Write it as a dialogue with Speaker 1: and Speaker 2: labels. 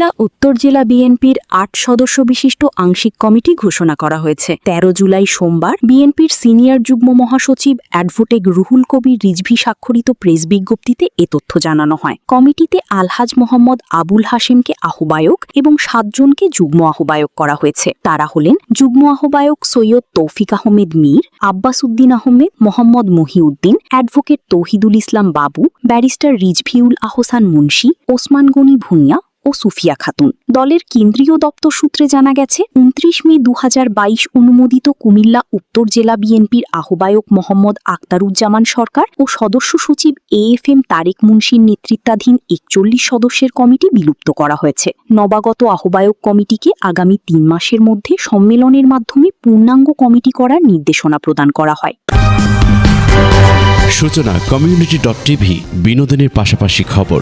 Speaker 1: কুমিল্লা উত্তর জেলা বিএনপির ৮ সদস্য বিশিষ্ট আংশিক কমিটি ঘোষণা করা হয়েছে। ১৩ জুলাই সোমবার বিএনপির সিনিয়র যুগ্ম মহাসচিব অ্যাডভোকেট রুহুল কবির রিজভী স্বাক্ষরিত প্রেস বিজ্ঞপ্তিতে এ তথ্য জানানো হয়। কমিটিতে আলহাজ মোহাম্মদ আবুল হাশেমকে আহ্বায়ক এবং ৭ জনকে যুগ্ম আহ্বায়ক করা হয়েছে। তারা হলেন যুগ্ম আহ্বায়ক সৈয়দ তৌফিক আহমেদ মীর, আব্বাস উদ্দিন আহমেদ, মোহাম্মদ মহিউদ্দিন, অ্যাডভোকেট তৌহিদুল ইসলাম বাবু, ব্যারিস্টার রিজভিউল আহসান মুন্সি, ওসমান গনি ভূঁইয়া ও সুফিয়া খাতুন। দলের কেন্দ্রীয় দপ্তর সূত্রে জানা গেছে, ২৯ মে ২০২২ অনুমোদিত কুমিল্লা উত্তর জেলা বিএনপির আহ্বায়ক মোহাম্মদ আখতারুজ্জামান সরকার ও সদস্য সচিব AFM তারেক মুন্সির নেতৃত্বাধীন ৪১ সদস্যের কমিটি বিলুপ্ত করা হয়েছে। নবাগত আহ্বায়ক কমিটিকে আগামী ৩ মাসের মধ্যে সম্মেলনের মাধ্যমে পূর্ণাঙ্গ কমিটি করার নির্দেশনা প্রদান করা হয়।
Speaker 2: সূচনা community.tv বিনোদনের পাশাপাশি খবর।